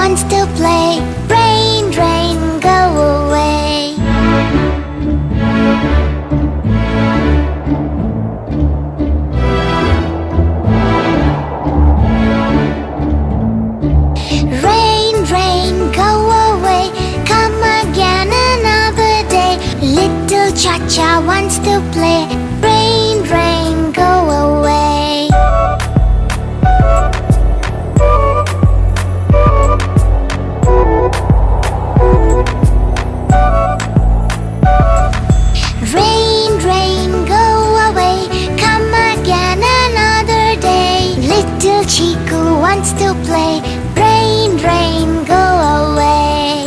wants to play. Rain, rain, go away. Rain, rain, go away. Come again another day. Little Cha-Cha wants to play. Rain, rain, go away. Rain, rain, go away. Come again another day. Little Chiku wants to play. Rain, rain, go away.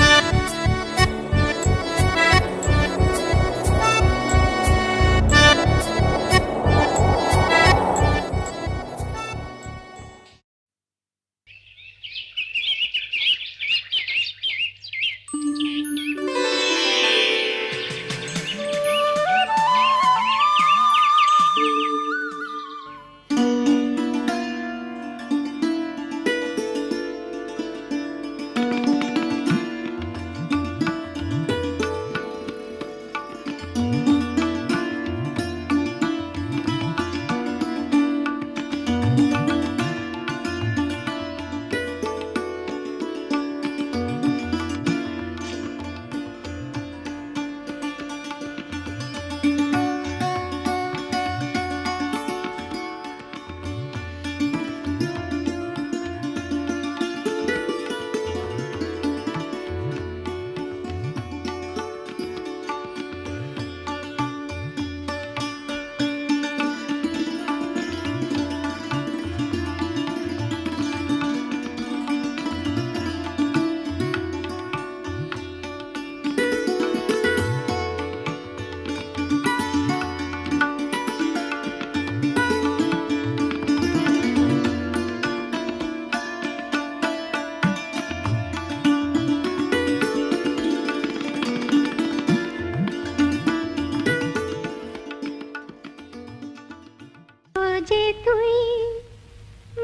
যে তুই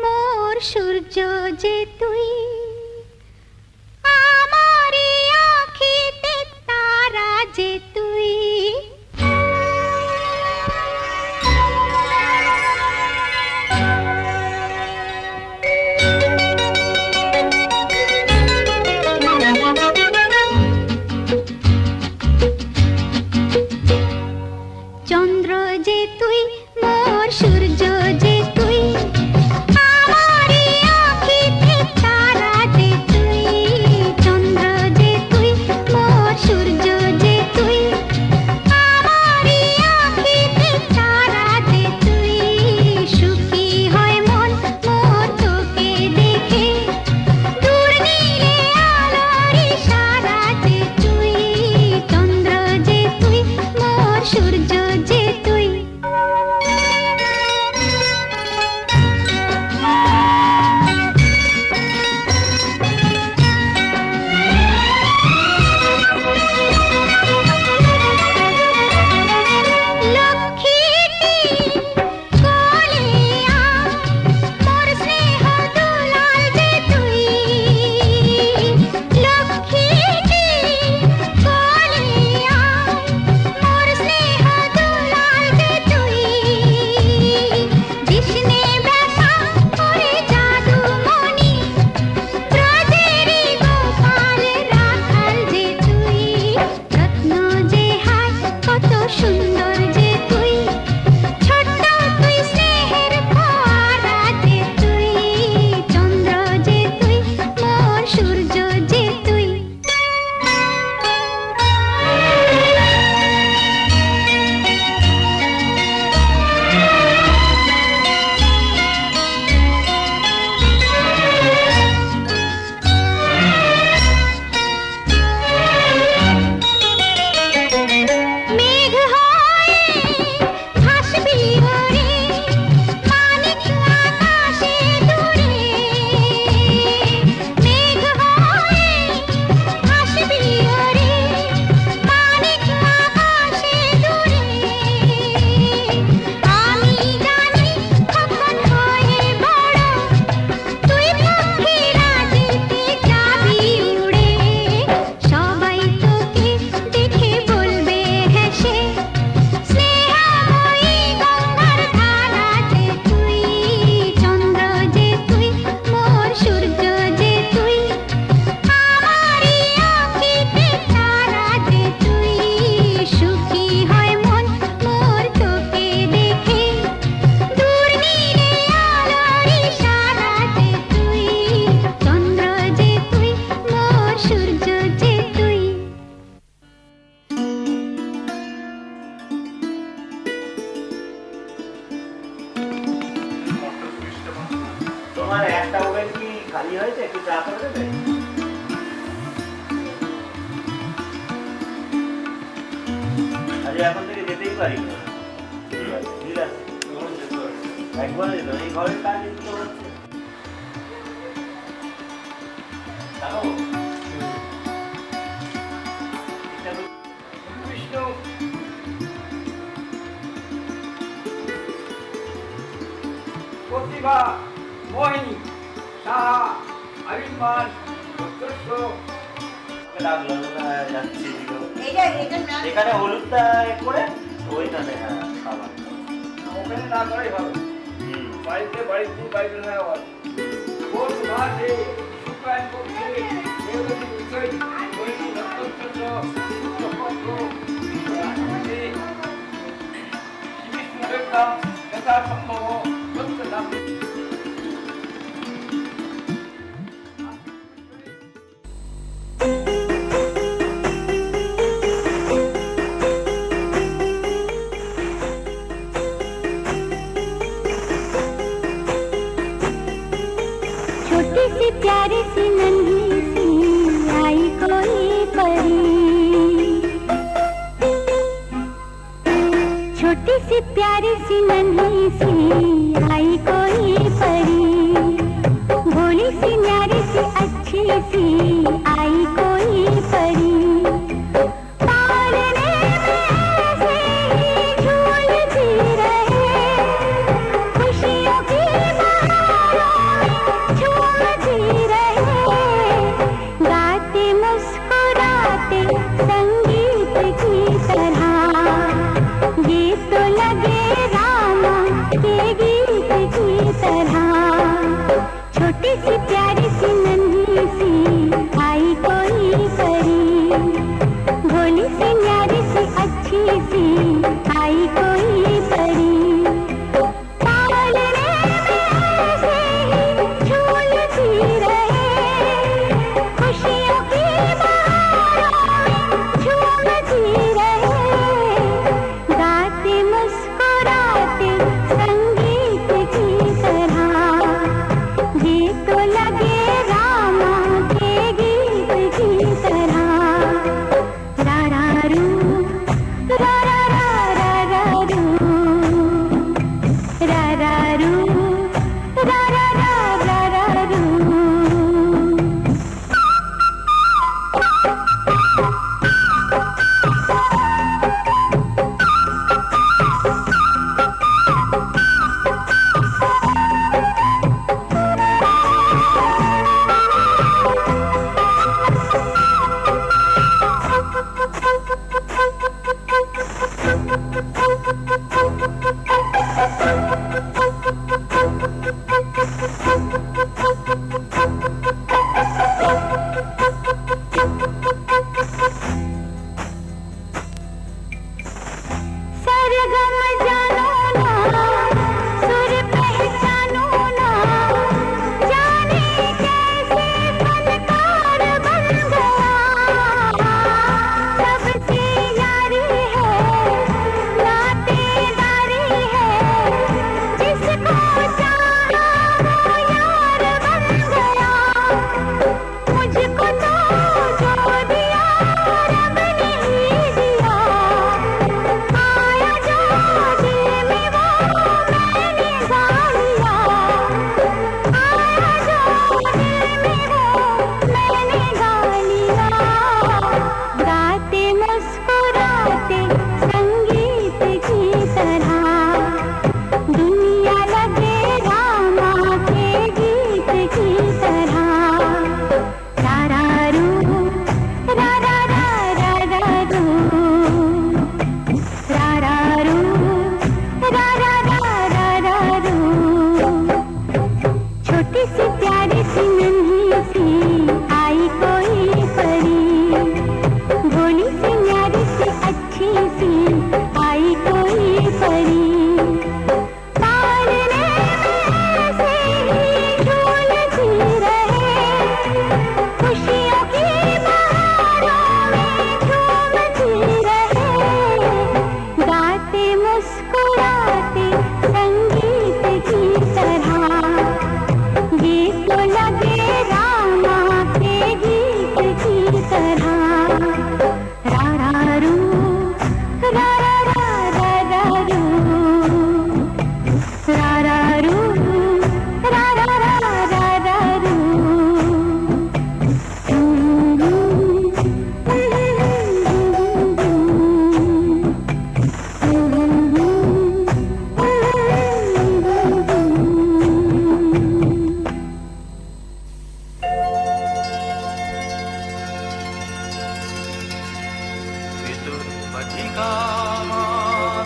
মোর সূর্য যে তুই আমারি আঁখিতে তারা যে তুই চন্দ্র যে তুই মোর সূর্য যে তুই আমারি আঁখিতে তারা খালি হয়েছে একটু চা করে দেবে? আরে এখন থেকে যেতেই পারি না। ঠিক আছে, ঠিক আছে। একবারে যেত এই ঘরের কাজ একটু হচ্ছে। জানো বিষ্ণু প্রতিভা মোহিনী সাহা আবির্মান সদস্য লাগলো না যাচ্ছি এখানে হলুদটা করে ওইখানে হ্যাঁ খাবার ওখানে না করাই ভালো বাড়িতে বাড়িতে না ভালো কোন মাসে শুক্রায়ণ পক্ষে দেবতী বিষয় মোহিনী নক্ষত্র নক্ষত্র বিষ্ণু দেবতা যথা সম্ভব সত্য নাম छोटी सी प्यारी सी नन्ही सी आई कोई परी, छोटी सी प्यारी सी नन्ही सी आई कोई परी, भोली सी न्यारी सी अच्छी सी आई कोई परी, पालने में ऐसे ही झूलती रहे, खुशियों की झूमती रहे, गाते मुस्कुराते संगीत की तरह, ये तो लगे रामा के गीत की तरह, छोटी सी प्यारी सी नन्ही सी आई कोई परी, भोली सी न्यारी सी अच्छी सी आई कोई परी, पालने में ऐसे ही झूलती रहे, खुशियों की बहारों में झूमती रहे, गाते मुस्कुराते संगीत की तरह, ये तो लगे रामा के गीत की तरह, रा रा रू रा रा रा रा रा रू, रा रा रू रा रा रा रा रा रू। सरगम जानो ना, सुर पहचानो ना, जाने कैसे फनकार बन गया, सबसे यारी है, नातेदारी है, जिसको चाहा वो यार बन गया, मुझको तो जो दिया रब ने ही दिया, आया जो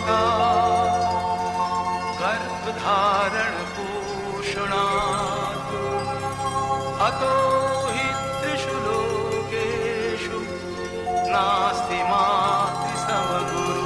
माता गर्भधारण पोषणात् अतो हि त्रिषु लोकेषु नास्ति मातृ समगुरु।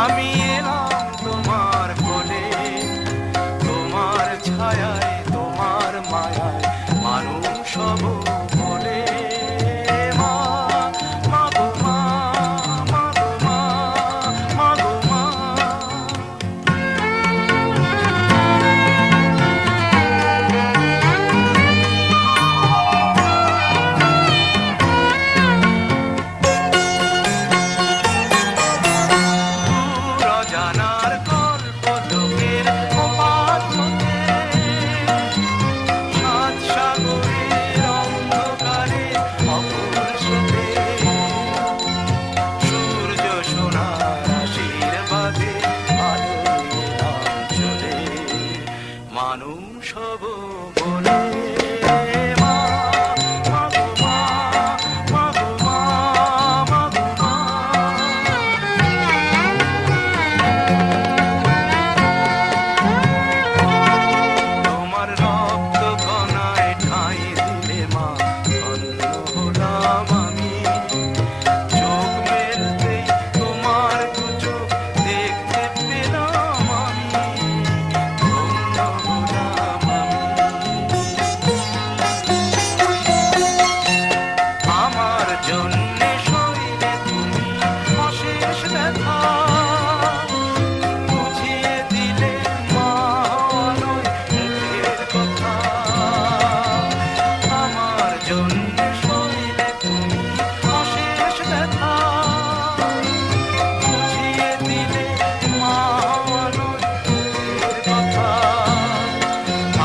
আমি এলাম তোমার কোলে, তোমার ছায়ায় তোমার মায়ায় মানুষ হব বলে। মা মা গো মা, মা গো মা, মা গো মা। জানার গল্প লোকের অবাধ হতে, সাত সাগরের অন্ধকারে অপর স্রোতে, সূর্য সোনার আশীর্বাদে আলোয় এলাম চলে, মানুষ হব বলে। মা মা গো মা, মা গো মা, মা গো মা। তোমার রক্ত কণায় ঠাঁই দিলে মা, ধন্য হলাম আমি। চোখ মেলতেই তোমার দু চোখ দেখতে পেলাম আমি, ধন্য হলাম আমি। আমার জন্যে শরীরে তুমি অশেষ ব্যথা বুঝিয়ে দিলে মা নয় মুখের কথা। আমার জন্যে শরীরে তুমি অশেষ ব্যথা বুঝিয়ে দিলে মা নয় মুখের কথা।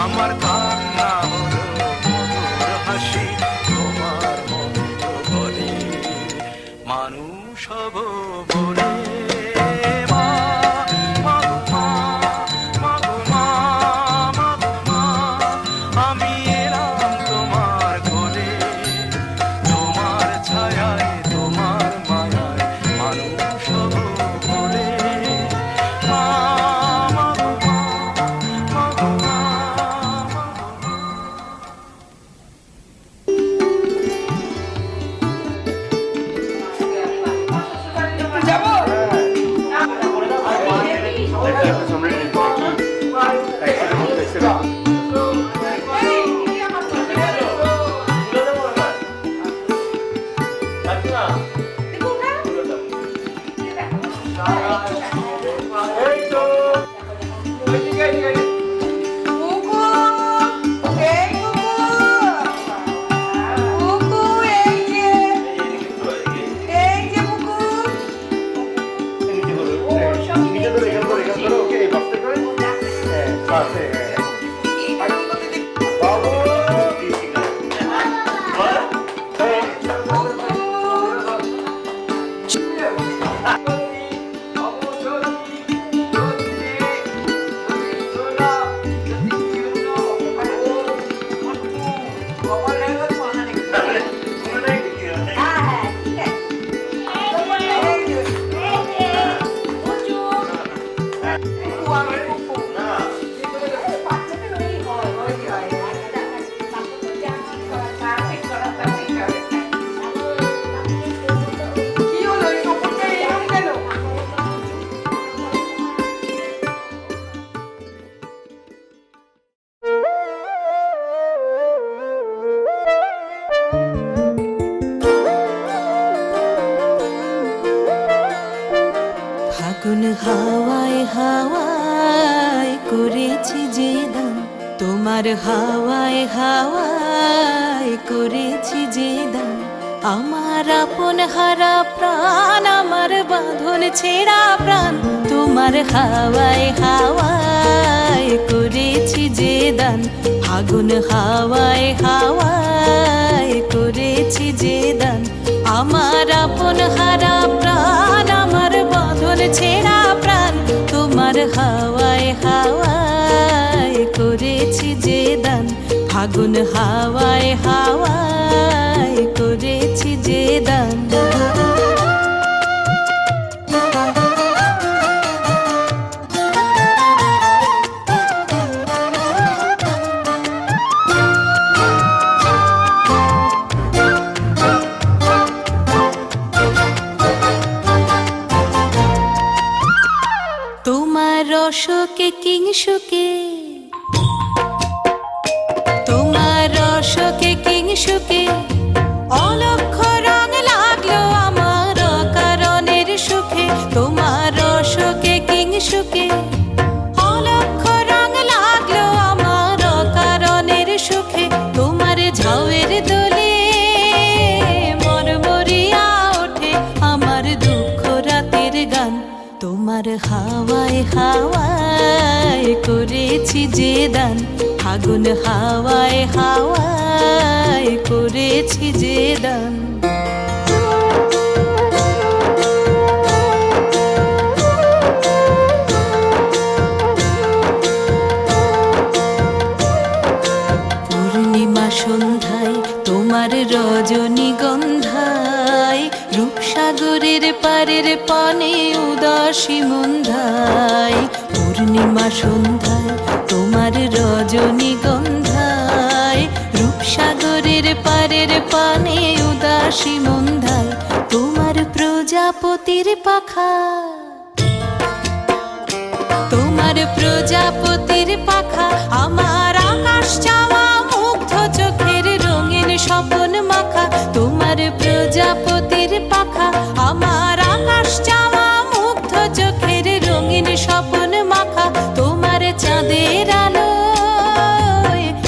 আমার কান্না হলো মধুর হাসি, তোমার মন্ত্র বলে মানুষ হব বলে। মা মা গো মা, মা গো মা, মা গো মা। আমি এলাম তোমার কোলে, তোমার ছায়ায় তোমার মায়ায় মানুষ হব বলে। মা মা গো মা, মা গো মা, মা গো মা। যাবো ফাগুন হাওয়ায় হাওয়ায় করেছি যে দান, তোমার হাওয়ায় হাওয়ায় করেছি যে দান। আমার আপন হারা প্রাণ, আমার বাঁধন ছেঁড়া প্রাণ, তোমার হাওয়ায় হাওয়ায় করেছি যে দান। ফাগুন হাওয়ায় হাওয়ায় করেছি যে দান আমার আপন হারা প্রাণ আমার বাঁধন ছেঁড়া প্রাণ তোমার হাওয়ায় হাওয়ায় করেছি যে দান ফাগুন হাওয়ায় হাওয়ায় করেছি যে দান তোমার রসকে কিংসুকে তোমার রসকে কিংসুকে অলক্ষ রং লাগলো আমার কারণের সুখে তোমার রসকে কিংসুকে অলক্ষ রং লাগলো আমার কারণের সুখে তোমার ঝাউয়ের দোলে মরমরিয়া ওঠে আমার দুঃখ রাতের গান তোমার হাওয়ায় হাওয়ায় করেছি যে দান ফাগুন হাওয়ায় হাওয়ায় করেছি যে দান পূর্ণিমা সন্ধ্যায় তোমার রজনীগন্ধায় রূপসাগরের পারের পানে উদাসী মন্ধায় পূর্ণিমা সন্ধ্যায় তোমার রজনীগন্ধায় রূপসাগরের পারের পানে উদাসী মন্ধায় তোমার প্রজাপতির পাখা তোমার প্রজাপতির পাখা আমার আকাশ চাওয়া মুগ্ধ চোখের রঙিন স্বপন মাখা তোমার প্রজাপতির পাখা আমার আকাশ চাওয়া মুগ্ধ চোখের রঙিন স্বপন মাখা তোমার চাঁদের আলো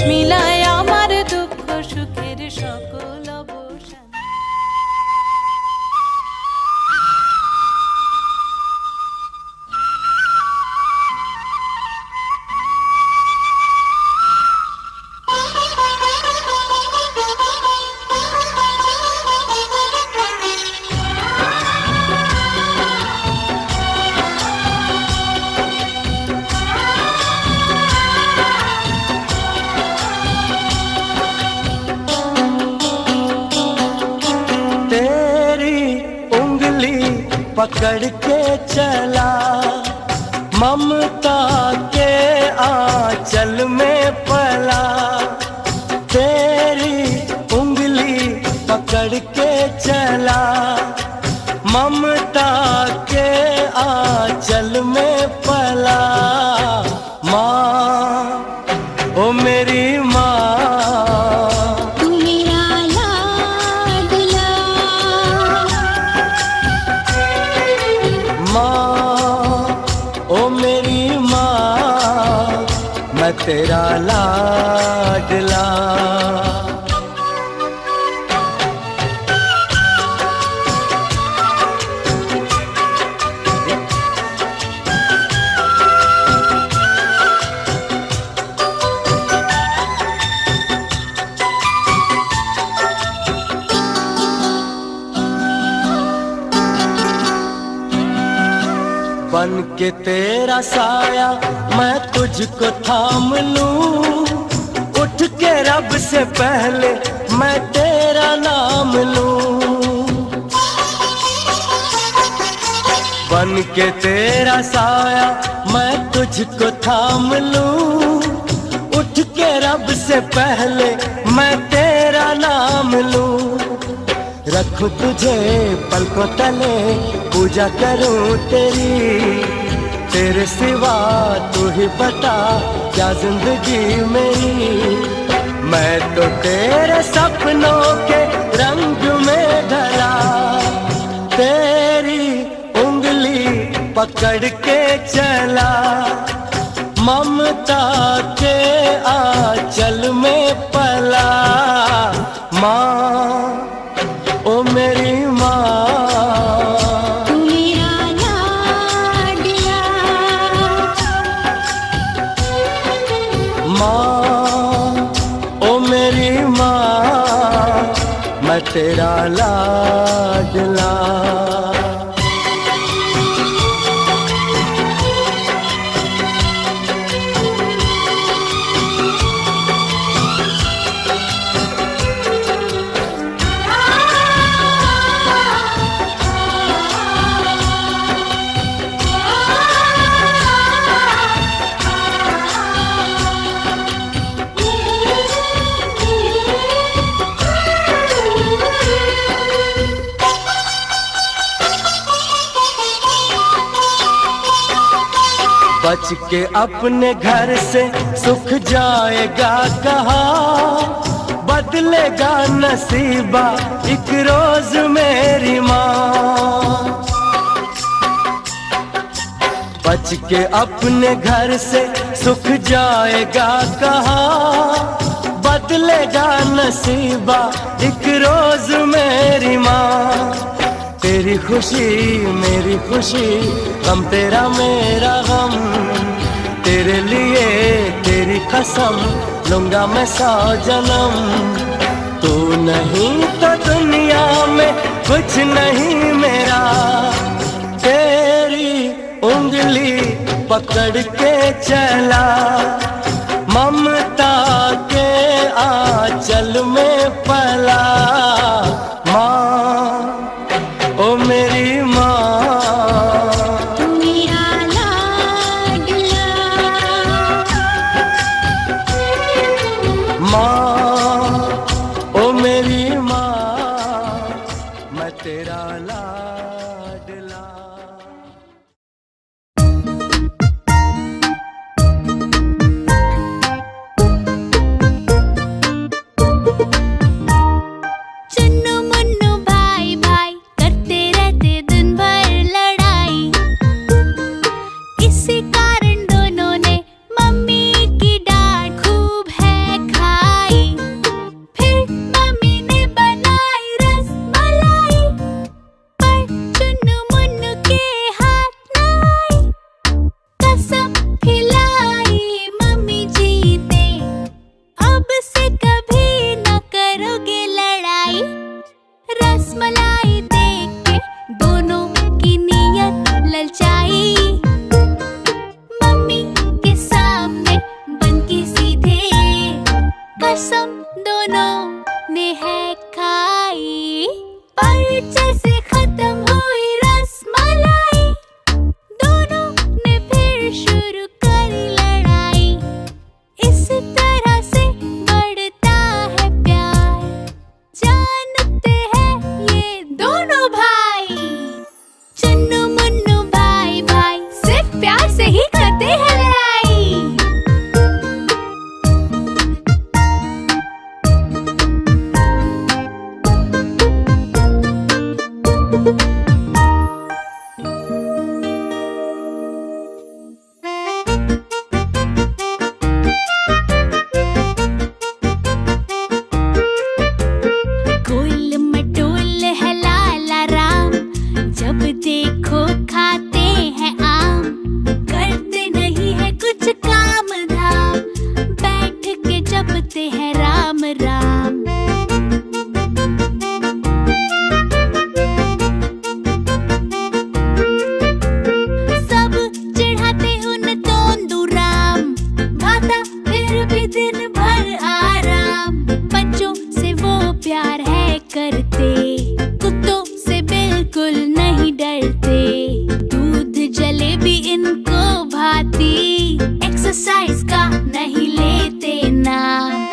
মিলায় আমার দুঃখ সুখের সকল অবসান पकड़ के चला ममता के आंचल में पला तेरी उंगली पकड़ के चला ममता के आंचल में पला माँ ओ मेरी माँ तेरा लाडला बन के तेरा साया मैं तुझको थाम लूं उठ के रब से पहले मैं तेरा नाम लूं बन के तेरा साया मैं तुझको थाम लूं उठ के रब से पहले मैं तेरा नाम लूं रखूं तुझे पलकों तले पूजा करूं तेरी तेरे सिवा तू ही बता क्या जिंदगी मेरी मैं तो तेरे सपनों के रंग में ढला तेरी उंगली पकड़ के चला ममता के आंचल में पला माँ ओ मेरी माँ मैं तेरा लाडला। बच के अपने घर से सुख जाएगा कहाँ, बदलेगा नसीबा एक रोज मेरी माँ। बच के अपने घर से सुख जाएगा कहाँ, बदलेगा नसीबा एक रोज मेरी माँ। तेरी खुशी मेरी खुशी, गम तेरा मेरा गम, तेरे लिए तेरी कसम लूंगा मैं 100 जन्म। तू नहीं तो दुनिया में कुछ नहीं मेरा, तेरी उंगली पकड़ के चला, ममता के आंचल में पला। माँ ओ मेरी माँ, तू मेरा लाडला। माँ ओ मेरी माँ, मैं तेरा लाडला। चुन्नू मुन्नू भाई भाई करते रहते दिन भर लड़ाई, इसी कारण दोनों ने मम्मी की डांट खूब है खाई। फिर मम्मी ने बनाई रसमलाई, पर चुन्नू मुन्नू के हाथ न आई। कसम खिलाई मम्मी जीते, अब से कभी न करोगे लड़ाई। रसमलाई देख के दोनों की नीयत ललचाई, मम्मी के सामने बन के सीधे कसम दोनों ने है खाई। पर जैसे खत्म हुई रसमलाई, दोनों ने फिर शुरू करी लड़ाई। इस तरह से बढ़ता है प्यार, जानते हैं ये दोनों भाई। चुन्नू मुन्नू भाई भाई सिर्फ प्यार से ही करते हैं लड़ाई। गोल मटोल है लाला राम, जब देखो खाते हैं आम। करते नहीं है कुछ काम धाम, बैठ के जपते हैं राम राम। सब चढ़ाते उन तोंदू राम, भाता फिर भी दिन भर आराम। बच्चों से वो प्यार है करते, कुत्तों से बिल्कुल नहीं डरते। दूध जलेबी इनको भाती, एक्सरसाइज का नहीं लेते नाम।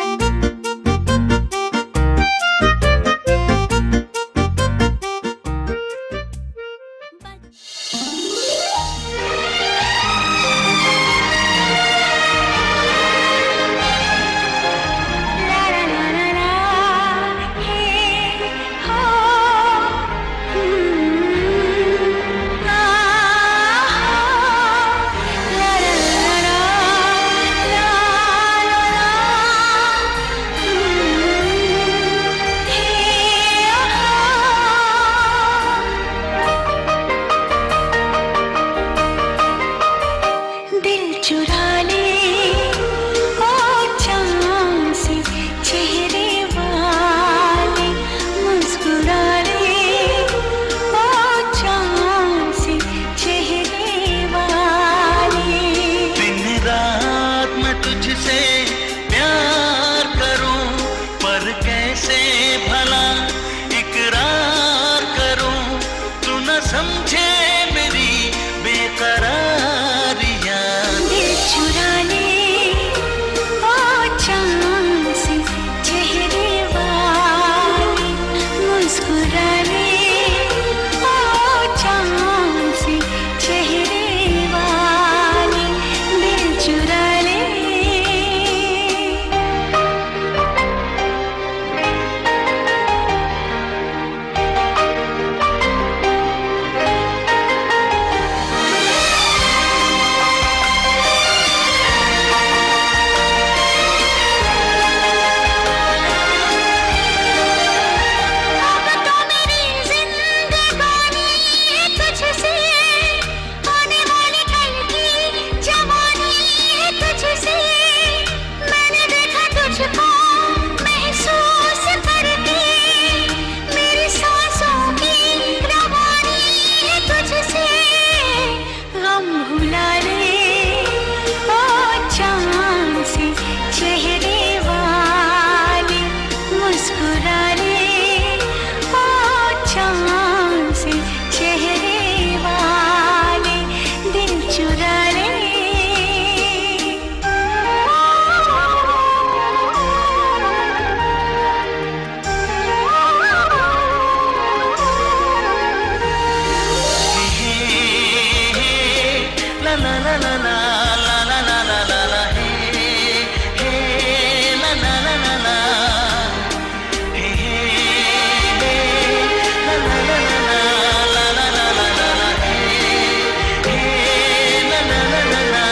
हे कैसे भला इकरार करूं, तू न समझे मेरी बेकरारियां। दिल चुरा ले ओ चांद से चेहरे वाले, मुस्कुरा ले ओ चांद से चेहरे वाले, दिल चुरा ले। अब तो मेरी जिंदगानी है तुझसे, आने वाली कल की जवानी है तुझसे। मैंने देखा तुझको महसूस करके, मेरी सांसों की रवानी है तुझसे। गम भुला ले ओ चांद से चेहरे वाले, मुस्कुरा ले ओ चांद से चेहरे वाले, दिल चुरा ले। ला ला ला ला ला ला ला ला ला ला ला हे हे ला ला ला ला ला हे हे ला ला ला ला ला ला ला ला ला ला हे हे ला ला ला ला ला।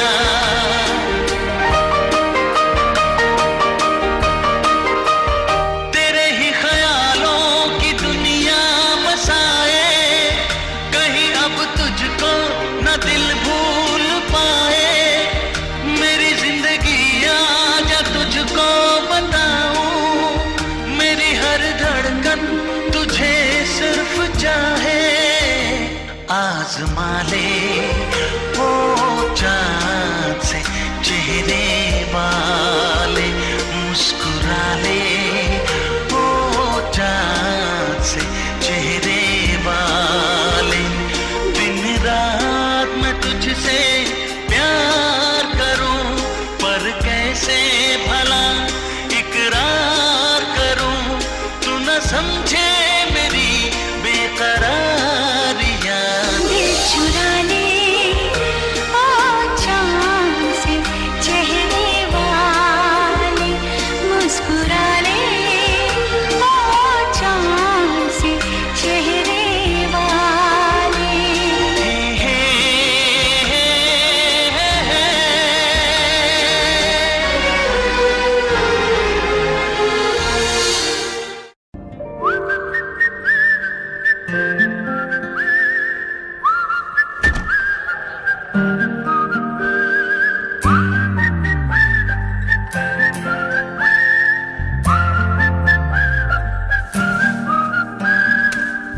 तेरे ही ख्यालों की दुनिया बसाए, कहीं अब तुझको न दिल भूल पाए। मेरी जिंदगी आजा तुझको बताऊं, मेरी हर धड़कन तुझे सिर्फ चाहे। आजमा ले ओ चाँद से चेहरे वाले, मुस्कुरा ले ओ चाँद से चेहरे वाले। दिन रात मैं तुझसे प्यार करूं, पर कैसे भला इकरार करूं, तू न समझे मेरी बेकरारियां। दिल चुरा ले ओ चांद से चेहरे वाले, मुस्कुरा ले ओ चांद से चेहरे वाले। हे हे हे हे हे।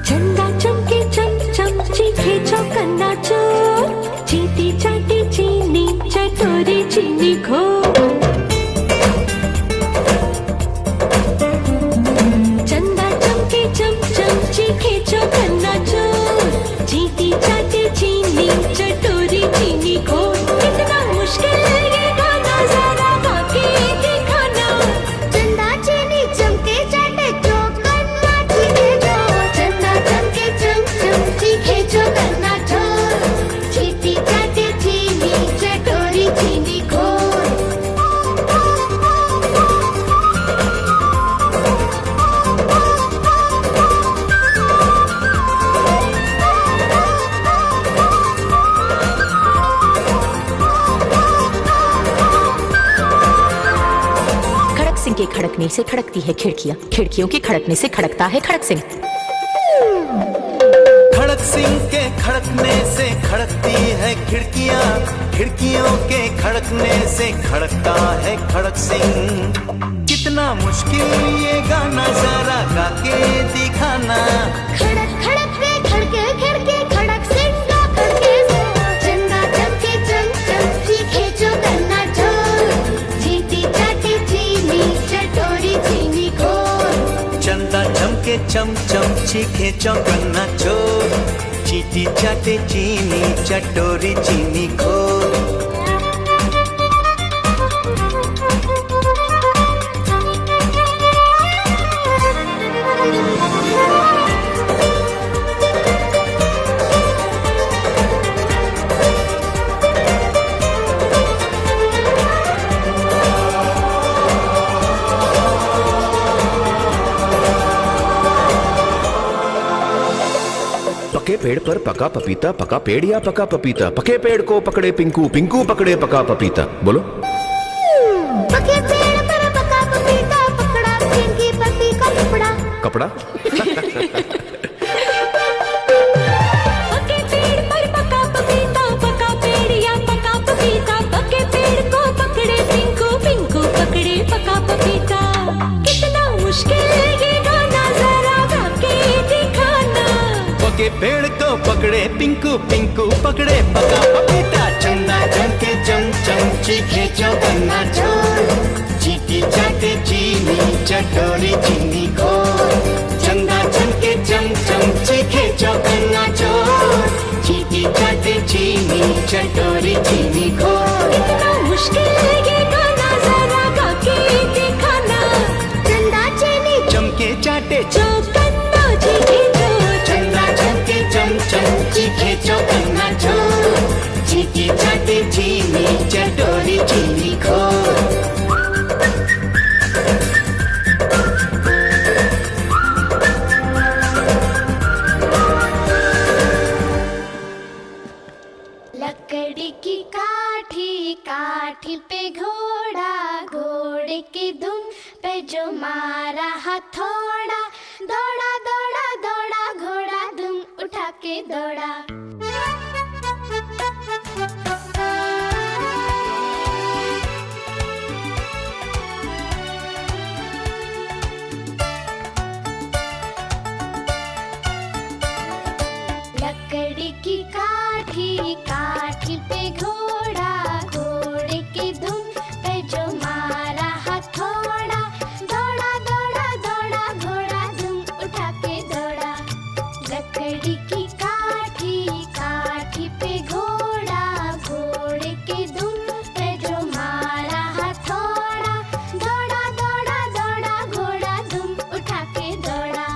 चंदा चमके चम चम चीखे चौकन्ना चोर, चीटी चाटी चीनी चटोरी चीनी खो। चंदा चमके चम चम चीखे चौकन्ना चोर, चीटी चाटी चीनी चटोरी चीनी खो। कितना मुश्किल ये गाना जरा गा के दिखाना। चंदा चीनी चमके चाटे चौकन्ना चीखे जो, चंदा चमके चम चम चीखे चौकन्ना चोर, चीटी चाटे चीनी चटोरी चीनी घोर। खड़क सिंह के खड़कने से खड़कती है खिड़कियां, खिड़कियों के खड़कने से खड़कता है खड़क सिंह। खड़क सिंह के खड़कने से खड़कती है खिड़कियां, खिड़कियों के खड़कने से खड़कता है खड़क सिंह। कितना मुश्किल ये गाना जरा गा के दिखाना। खड़क खड़क रे खड़के खड़के खड़क सिंह का खड़के से, चंदा चमके चम चम चीखे चौकन्ना चोर, चीटी चाटी चीनी चटोरी चीनी घोर। चम चम चीखे चौकन्ना चोर, चीटी चाटे चीनी चटोरी चीनी घोर। पके पेड़ पर पका पपीता, पका पेड़ या पका पपीता? पके पेड़ को पकड़े पिंकू, पिंकू पकड़े पका पपीता। बोलो। पके पेड़ पर पका पपीता, पकड़ा पिंकी पपी का कपड़ा। कपड़ा? पके पेड़ पर पका पपीता, पका पेड़ या पका पपीता? पके पेड़ को पकड़े पिंकू, पिंकू पकड़े पका पपीता। कितना मुश्किल ये गाना, जरा गा के दिखाना। पके पेड़ को पकड़े पिंकू, पिंकू पकड़े पका पपीता। चंदा चमके चम चम चीखे चौकन्ना चोर, चीटी चाटे चीनी चटोरी चीनी घोर। चंदा चमके चम चम चीखे चौकन्ना चोर, चीटी चाटे चीनी चटोरी चीनी घोर। कितना मुश्किल ये गाना, जरा गा के दिखाना। चंदा चीनी चमके चाटे चौकन्ना चीखे चोर। चंदा चमके चम चम चीखे चौकन्ना चोर, चीटी चाटे चीनी चटोरी चीनी घोर। लकड़ी की काठी, काठी पे घोड़ा, घोड़े की धुन पे जो मारा हथौड़ा। दौड़ा दौड़ा दौड़ा घोड़ा, धुम उठा के दौड़ा। लकड़ी की काठी, काठी पे घोड़ा, घोड़े की धुन पे जो मारा हथौड़ा। दौड़ा दौड़ा दौड़ा घोड़ा, धुम उठा के दौड़ा। लकड़ी की काठी, काठी पे घोड़ा, घोड़े की धुन पे जो मारा हथौड़ा। दौड़ा दौड़ा दौड़ा घोड़ा, धुम उठा के दौड़ा।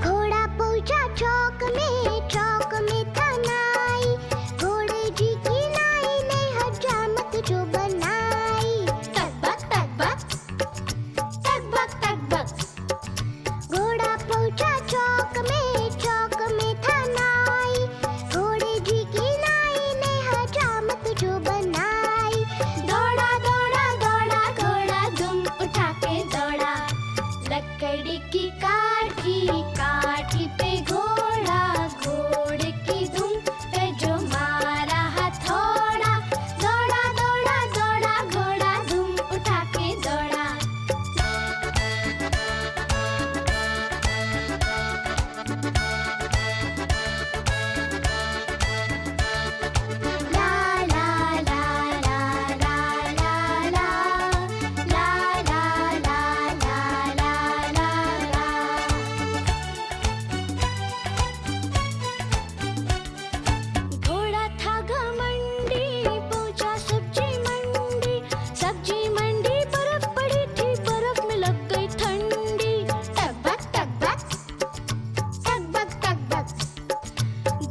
घोड़ा पहुंचा चौक में था नाई। घोड़े जी की नाई ने हजामत जो बनाई। तक बक तक बक। घोड़ा पहुंचा चौक में था नाई। घोड़े जी की नाई ने हजामत जो बनाई। दौड़ा दौड़ा दौड़ा घोड़ा, धुम उठा के दौड़ा। लकड़ी की काठी, काठी पे घोड़ा, घोड़े की धुन पे जो मारा हथौड़ा। दौड़ा दौड़ा दौड़ा घोड़ा, धुम उठा के दौड़ा। ला ला ला ला ला ला ला, ला ला ला ला ला ला ला। घोड़ा था घमंडी, पहुंचा सब्जी मंडी। सब्जी मंडी बर्फ पड़ी थी, बर्फ में लग गई ठंडी। तक बक तक बक तक बक।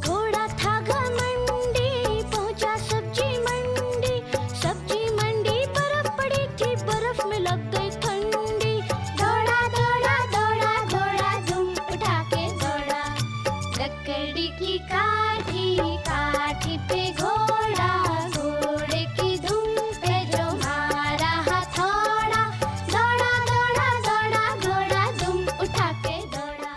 घोड़ा था घमंडी, पहुंचा सब्जी मंडी। सब्जी मंडी बर्फ पड़ी थी, बर्फ में लग गई ठंडी। दौड़ा दौड़ा दौड़ा घोड़ा, धुम उठा के दौड़ा। लकड़ी की काठी, काठी पे घोड़ा, घोड़े की धुन पे जो मारा हथौड़ा। दौड़ा दौड़ा दौड़ा घोड़ा, धुम उठा के दौड़ा।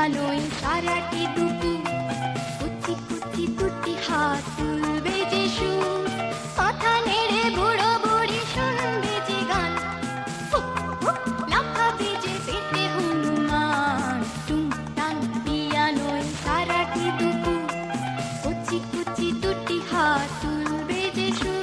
পিয়ানোয় সারাটি দুপুর কুচি কুচি দুটি হাত তুলবে যে সুর মাথা নেড়ে বুড়ো বুড়ি শুনবে যে গান লাফাবে যে পেটে হনুমান টুংটাং পিয়ানোয় সারাটি দুপুর কুচি কুচি দুটি হাত তুলবে যে সুর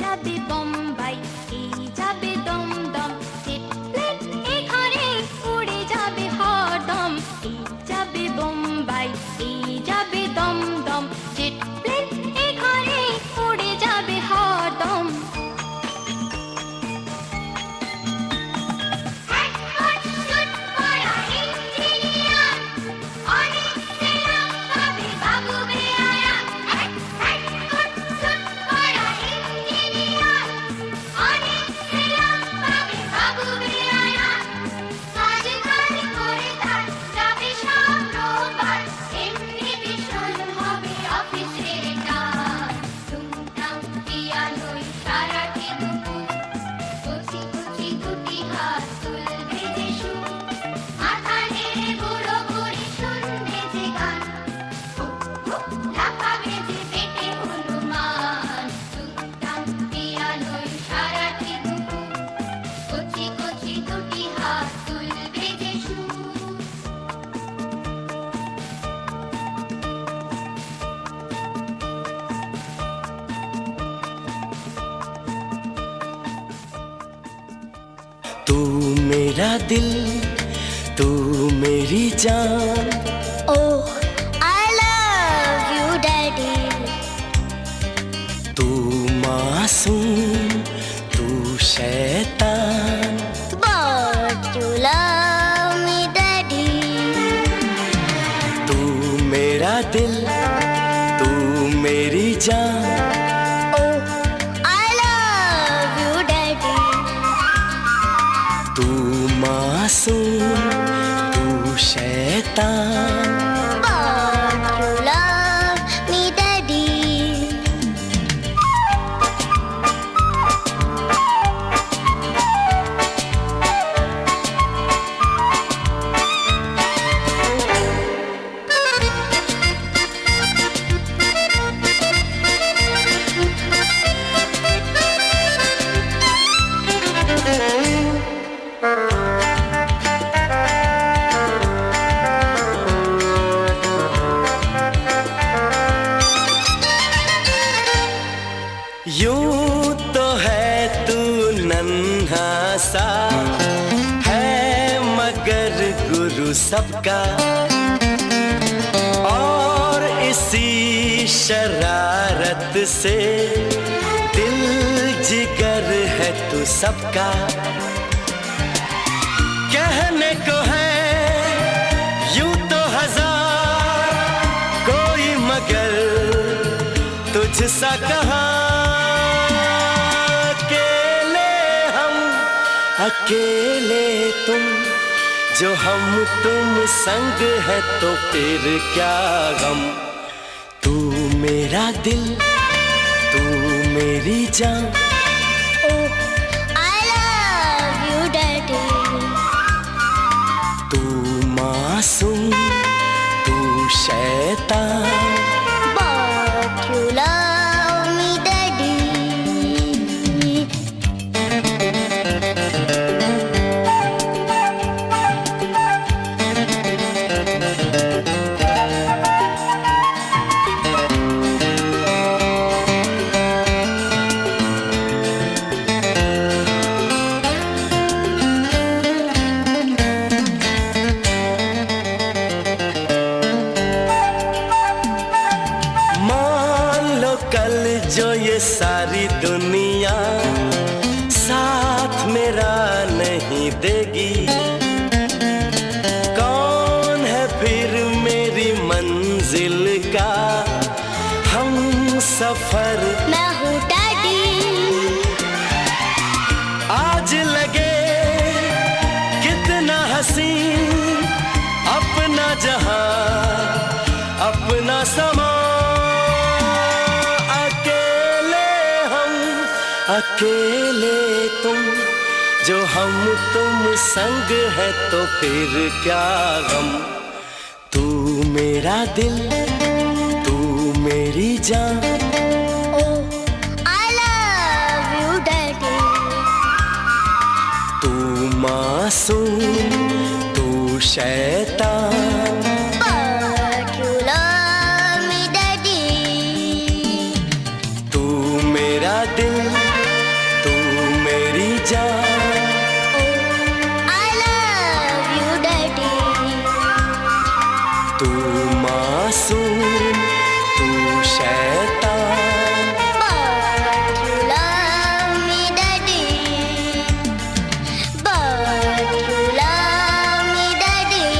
যাবে বোম্বাই এই যাবে দমদম জেট প্লেন এখানে উড়ে যাবে হরদম এই যাবে বোম্বাই এই যাবে দমদম জেট প্লেন এখানে উড়ে যাবে হরদম तू मेरा दिल तू मेरी जान Oh, I love you, Daddy. तू मासूम तू शैतान But you love me, Daddy. तू मेरा दिल तू मेरी जान Oh, I love you, Daddy. तू मासूम तू शैतान But you love me, Daddy. यूं तो है तू नन्हा सा है मगर गुरु सबका और इसी शरारत से दिल जिगर है तू सबका कहने को है यूं तो हजार कोई मगर तुझसा कहाँ अकेले तुम जो हम तुम संग है तो फिर क्या गम तू मेरा दिल तू मेरी जान Oh, I love you, Daddy. तू मासूम तू शैतान But you love me, Daddy. अकेले तुम जो हम तुम संग है तो फिर क्या गम। तू मेरा दिल, तू मेरी जान। I love you, Daddy. तू मासूम, तू शैतान। But you love me, Daddy. तू मेरा दिल, तू मेरी जान। I love you, Daddy. तू मासूम, तू शैतान। But you love me, Daddy. But you love me, Daddy.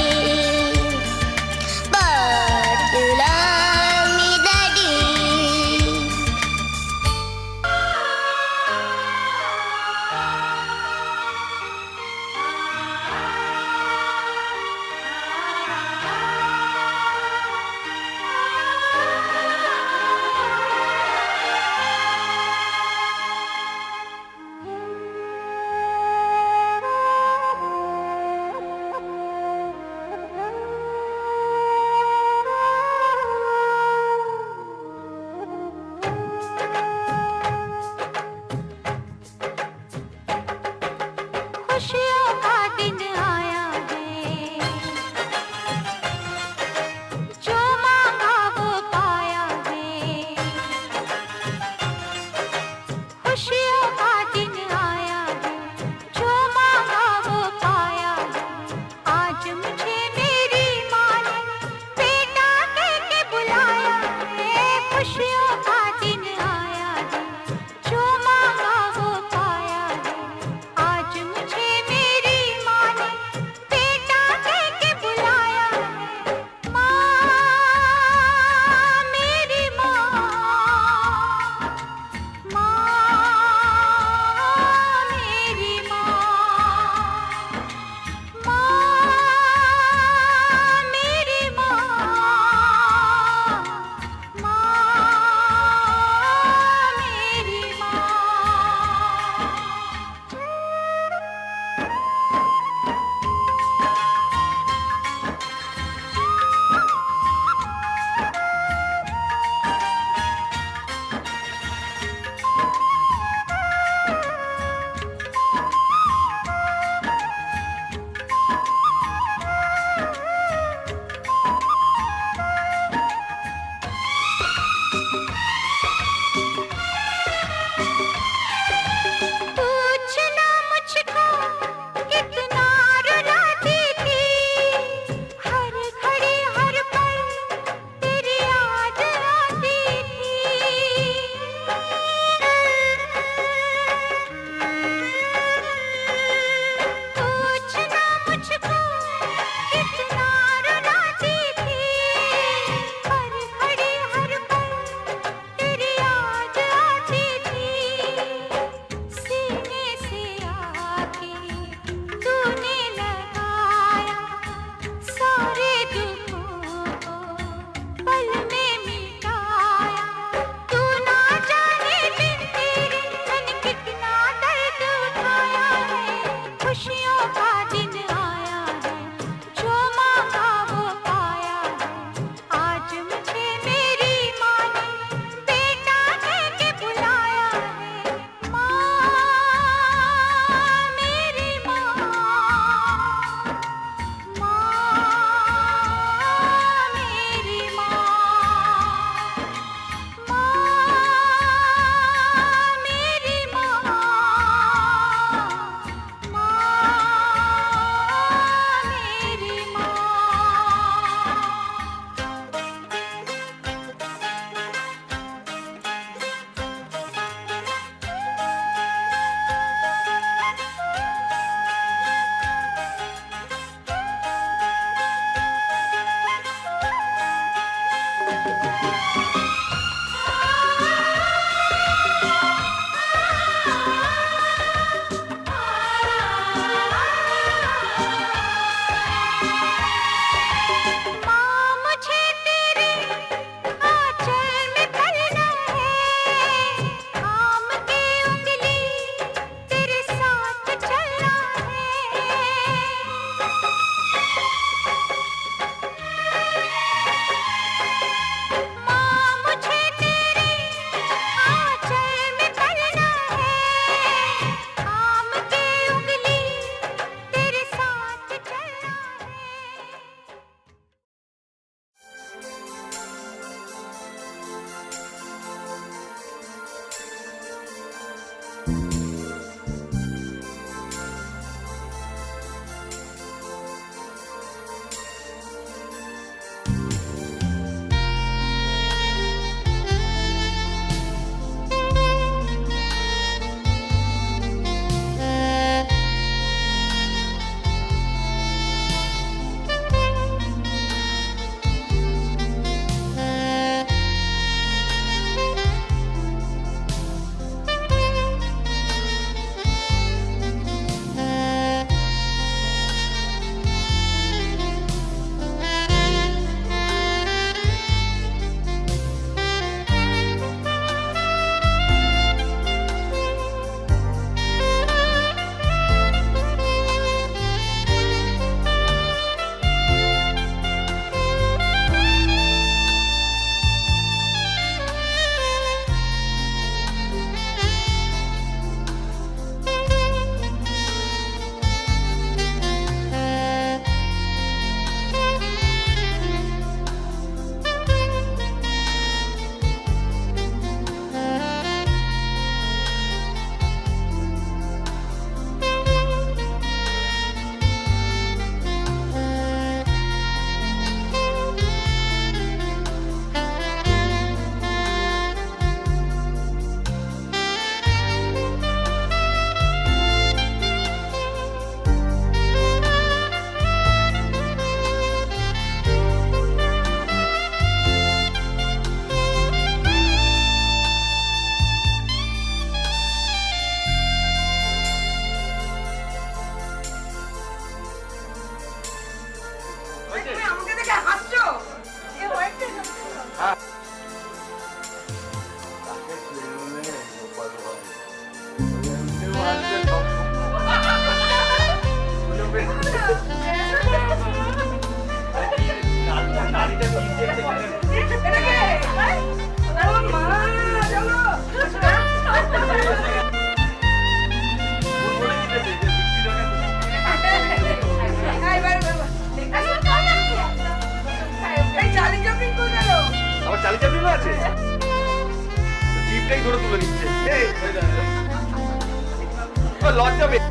করে তুলে নিচ্ছে। এই, লজ্জা পেয়ে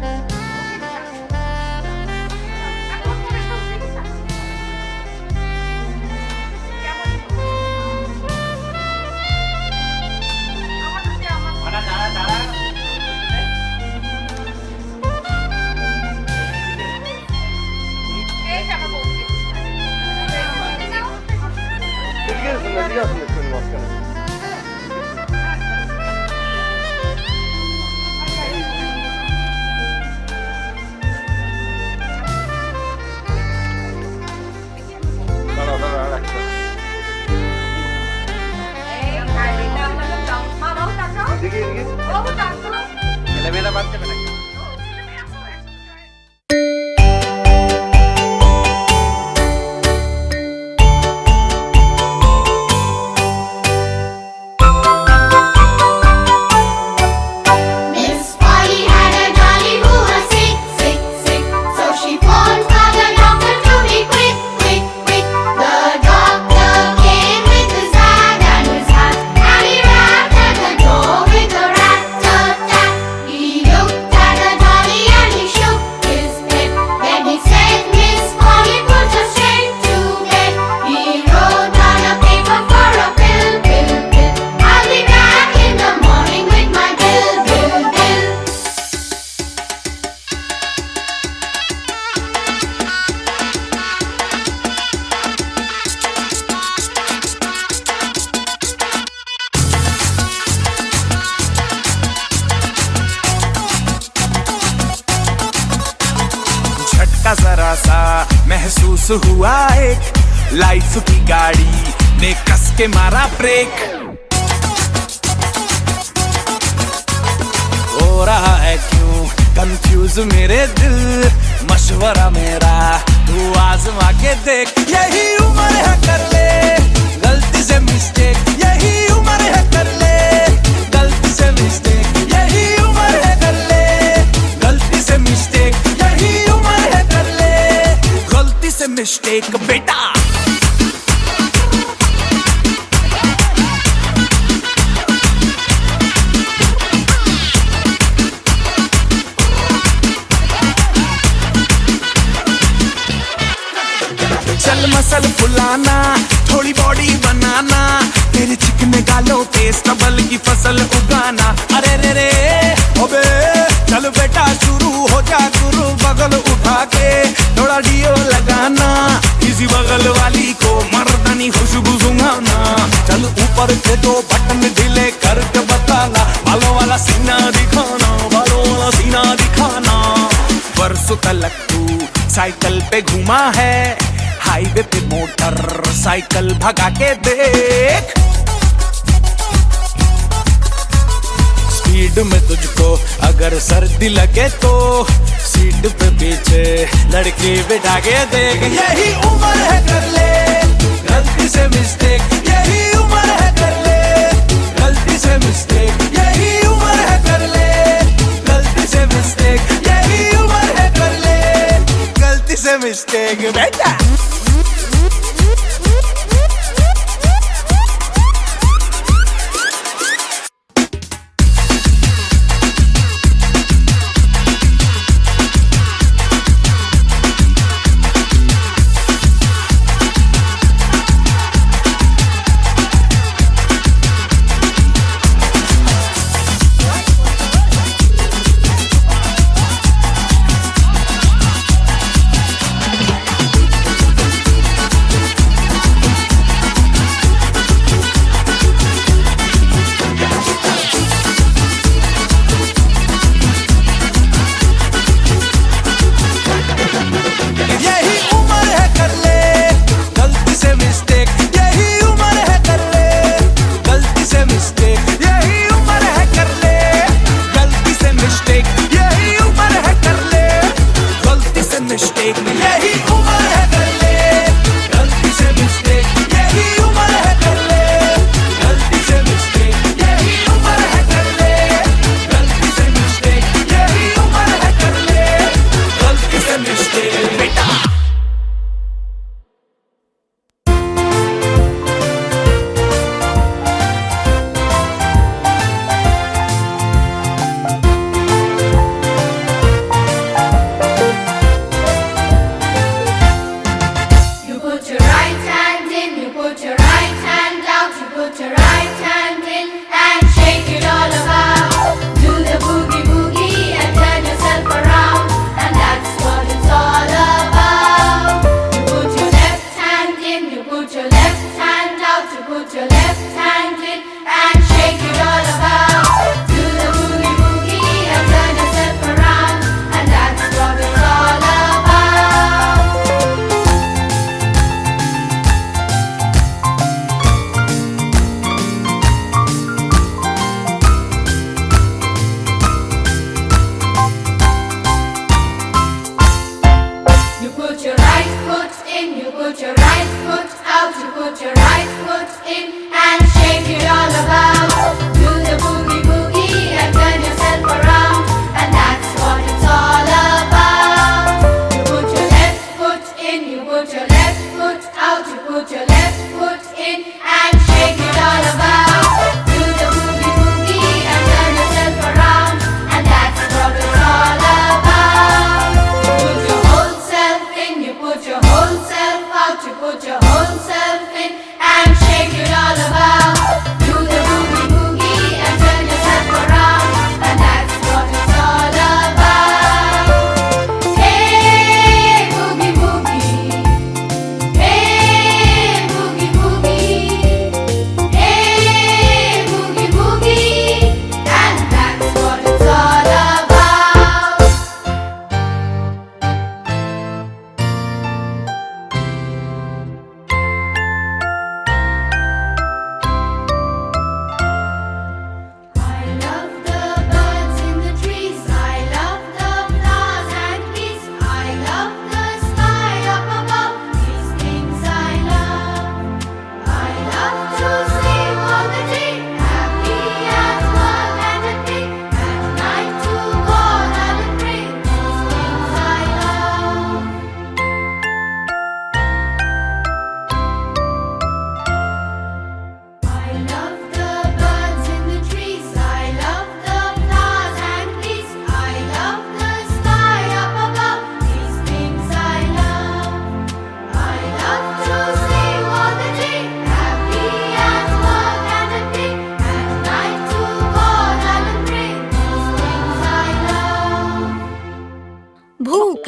ছেলেমেয়েরা বাদ যাবে নাকি? Miss Polly had a dolly who was sick, sick, sick. So she phoned for the doctor to be quick, quick, quick. The doctor came with his bag and his hat, and he rapped at the door with a rat-tat-tat. He looked at the dolly and he shook his head. Then he said, Miss Polly, put her straight to bed. He wrote on a paper for a pill, pill, pill. I'll be back in the morning with my bill, bill, bill. झटका जरा सा महसूस हुआ एक, life की गाड़ी ने कस के मारा ब्रेक। हो रहा है क्यों कंफ्यूज मेरे दिल, मशवरा मेरा तू आजमा के देख। यही उम्र है कर ले गलती से मिस्टेक, यही उम्र है कर ले गलती से मिस्टेक, यही उम्र है कर ले गलती से मिस्टेक, यही उम्र है कर ले गलती से मिस्टेक बेटा। चल मसल फुलाना, थोड़ी बॉडी बनाना, तेरे चिकने गालों पे स्टबल की फसल उगाना। अरे रे रे ओबे चल बेटा शुरू हो जा गुरु, बगल उठा के थोड़ा डियो लगाना, किसी बगल वाली को मर्दानी खुशबू सुंघाना। चल ऊपर से दो बटन ढीले करके बताना, बालों वाला सीना दिखाना, बालों वाला सीना दिखाना। बरसों तलक तू साइकिल पे घुमा है, हाईवे पे मोटर साइकिल भगा के देख। स्पीड में तुझको अगर सर्दी लगे तो सीट पे पीछे लड़की बिठा के देख। यही उम्र है कर ले गलती से मिस्टेक, यही उम्र है कर ले गलती से मिस्टेक, यही उम्र है कर ले गलती से मिस्टेक, यही उम्र है कर ले गलती से मिस्टेक बेटा।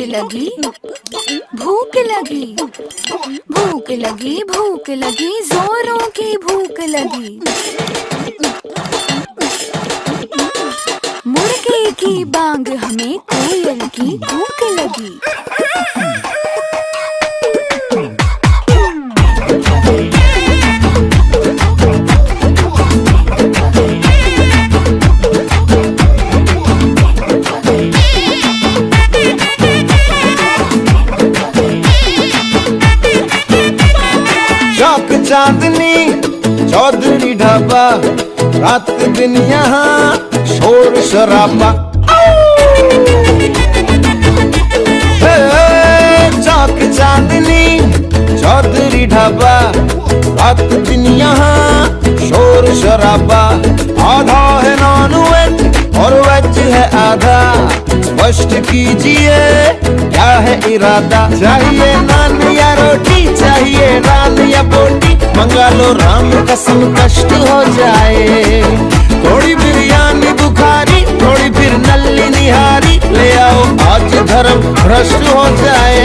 लगी, भूख लगी, भूख लगी, भूख लगी, जोरों की भूख लगी। मुर्गे की बांग हमें कोयल की भूख लगी। शौक चांदनी चौधरी ढाबा, रात दिन यहाँ शोर शराबा। चौक चांदनी चौधरी ढाबा, रात दिन यहाँ शोर शराबा। आधा है नॉन वेज और वेज है आधा, स्पष्ट कीजिए क्या है इरादा। चाहिए नान या रोटी, चाहिए नान या बोटी, मंगा लो राम कसम कष्ट हो जाए। थोड़ी बिरयानी बुखारी, थोड़ी फिर नल्ली निहारी, ले आओ आज धर्म भ्रष्ट हो जाए।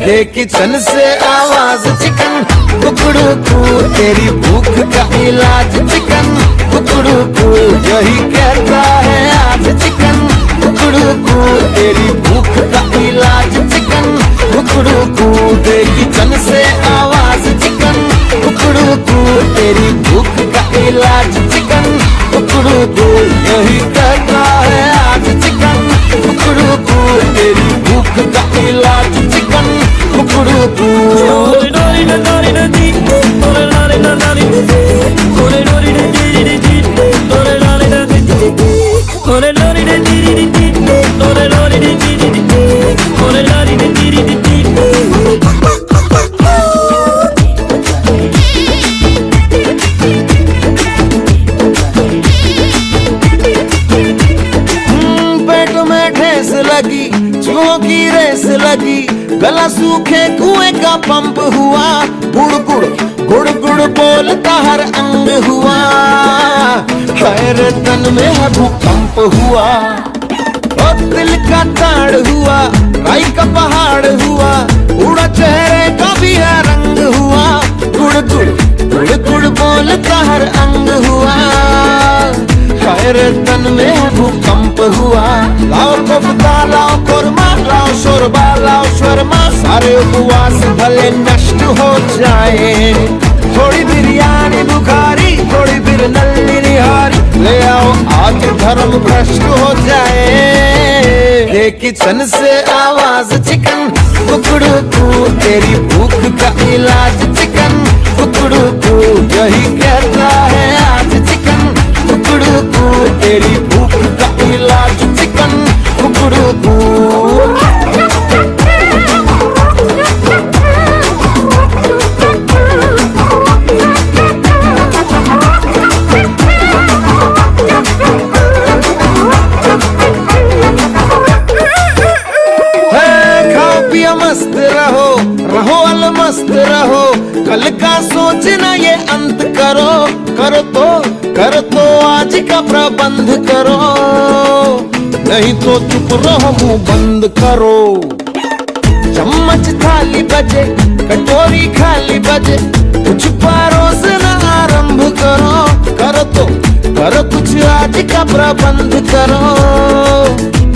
ये किचन से आवाज चिकन कुकड़ू कू, तेरी भूख का इलाज चिकन कुकड़ू कू, यही कहता है आज चिकन कुकड़ू कू, तेरी भूख का इलाज चिकन कुकड़ू कू। ये किचन से आवाज चिकन कुकड़ू कू, तेरी भूख का इलाज चिकन कुकड़ू कू, यही कहता है आज चिकन कुकड़ू कू, तेरी भूख का इलाज चिकन कुकड़ू कू। पेट में ठेस लगी, चूहों की रेस लगी, गला सूखे कुएं का पंप हुआ। गुड़ गुड़ गुड़ गुड़ बोलता हर अंग हुआ, हर तन में है भूकंप हुआ। और दिल का ताड़ हुआ, राई का पहाड़ हुआ, उड़ा चेहरे का भी है रंग हुआ। गुड़ गुड़ गुड़ गुड़ बोलता हर अंग हुआ, हर तन में है भूकंप हुआ। लाओ कोफ्ता, लाओ कोरमा, लाओ शोरबा, लाओ शर्मा, सारे उपवास भले नष्ट हो जाए। थोड़ी बिरयानी बुखारी, थोड़ी फिर नल्ली निहारी, ले आओ आज धर्म भ्रष्ट हो जाए। ये किचन से आवाज चिकन कुकड़ू कू, तेरी भूख का इलाज चिकन कुकड़ू कू, यही कहता है आज चिकन कुकड़ू कू, तेरी भूख का इलाज चिकन कुकड़ू कू। मस्त रहो, रहो अलमस्त रहो, कल का सोचना ये अंत करो। करो तो आज का प्रबंध करो, नहीं तो चुप रहो मुंह बंद करो। चम्मच थाली बजे, कटोरी खाली बजे, कुछ परोसना आरंभ करो। करो कुछ आज का प्रबंध करो,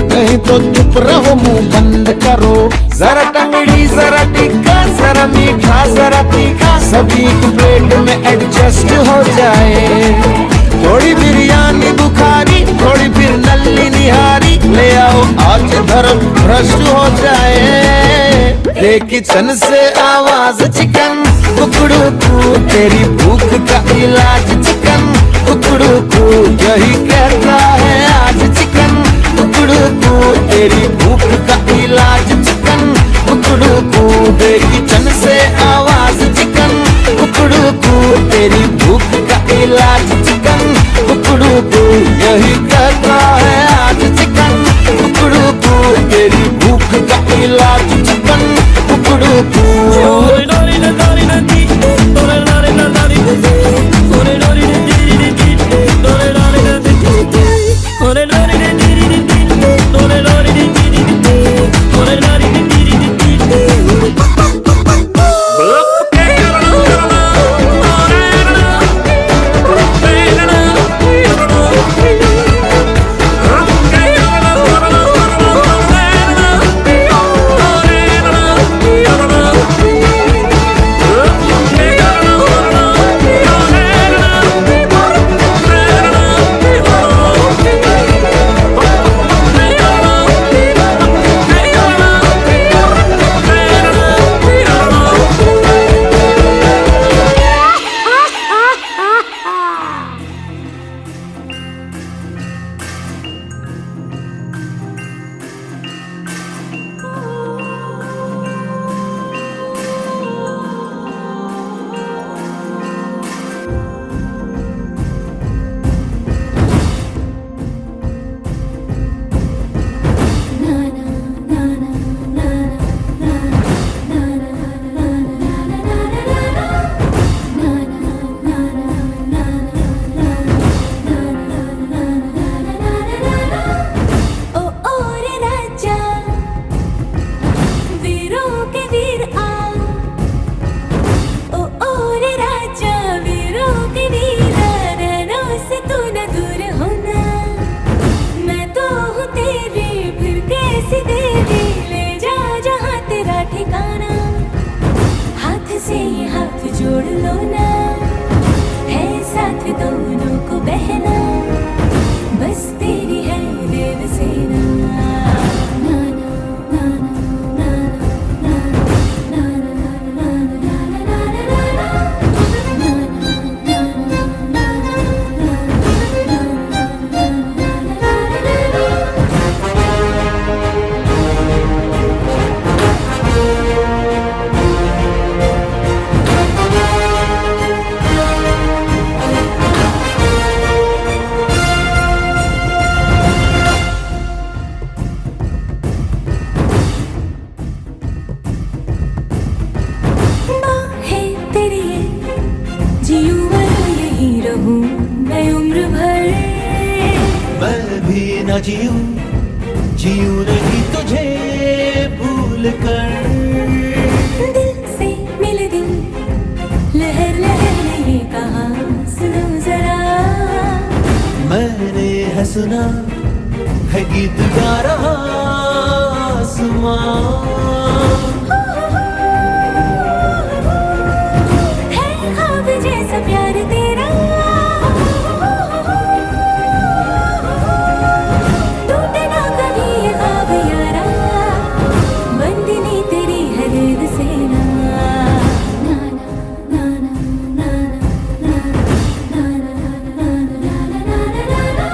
नहीं तो चुप रहो मुंह बंद करो। जरा टंगड़ी जरा टिक्का, जरा मीठा जरा तीखा, सभी को प्लेट में एडजस्ट हो जाए। थोड़ी बिरयानी बुखारी, थोड़ी फिर नल्ली निहारी, ले आओ आज धर्म भ्रष्ट हो जाए। ये किचन से आवाज चिकन कुकड़ू कू, तेरी भूख का इलाज चिकन कुकड़ू कू, यही कहता है आज चिकन कुकड़ू कू, तेरी भूख का इलाज चिकन कुकड़ू कू। ये किचन से आवाज चिकन कुकड़ू कू, तेरी भूख का इलाज चिकन कुकड़ू कू, यही कहता है आज चिकन कुकड़ू कू, तेरी भूख का इलाज चिकन कुकड़ू कू। ना जीऊं जीऊं नहीं तुझे भूल कर। दिल से मिले दिल लहर लहर ने ये कहा सुनो जरा। मैंने है सुना है गीत गा रहा आसमां। है ख्वाब जैसा प्यार तेरा टूटे ना कभी ये ख्वाब यारा। बंदनी तेरी है दिल से ना ना ना ना ना ना ना ना ना।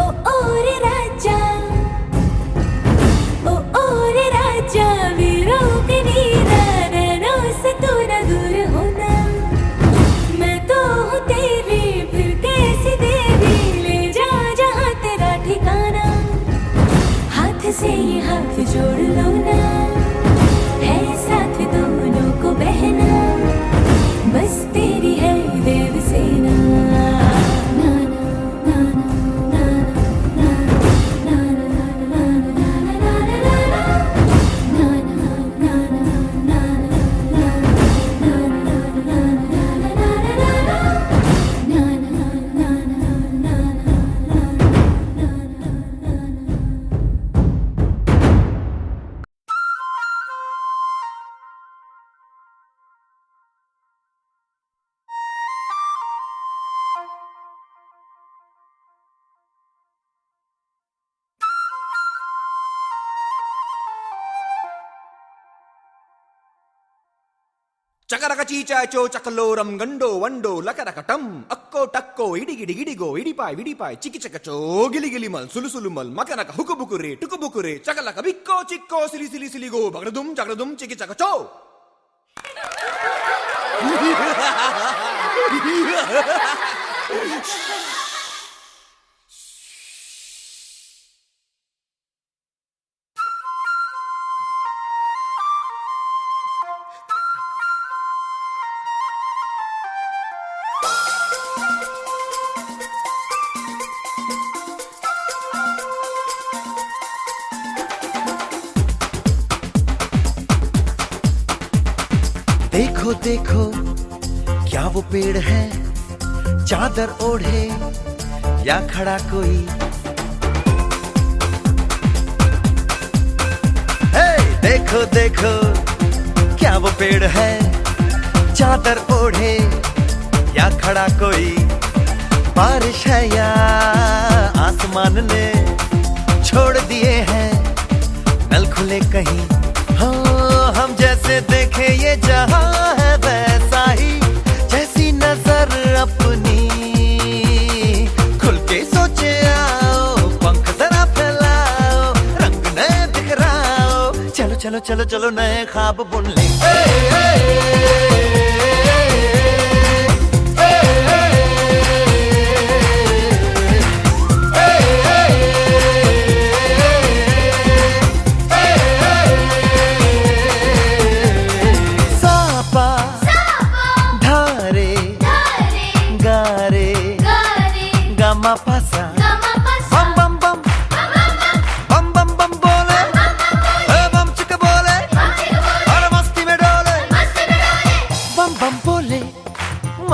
ओ ओ रे राजा ओ ओ रे राजा वीरों के वीरा नैनों से तू न दूर होना। मैं तो हूँ तेरी फिर कैसी देवी ले जा जहाँ तेरा ठिकाना। हाथ से ये हाथ जोड़ लो ना है साथ दोनों को बहना। बस तेरी है देव सेना। ना ना ना ना ना ना ना చకరక చీచాచో చకలోరం గండో వండో లకరకటం అక్కో టక్కో ఇడిగిడి గిడిగో ఇడిపాయ్ విడిపాయ్ చికిచకచో గిలిగిలి మల్ సులుసులు మల్ మకనక హుకుబుకురే టుకుబుకురే చకలక బిక్కో చిక్కో సిలి సిలి సిలిగో బగడదుం జగడదుం చికిచకచో. देखो देखो क्या वो पेड़ है चादर ओढ़े या खड़ा कोई। हे देखो देखो क्या वो पेड़ है चादर ओढ़े या खड़ा कोई। बारिश है या आसमान ने छोड़ दिए हैं नल खुले कहीं। हाँ हम जैसे देखे ये जहां है वैसा ही जैसी नजर अपनी खुल के सोचे आओ पंख जरा फैलाओ रंग नए बिखराओ। चलो चलो चलो चलो नए ख्वाब बुन ले।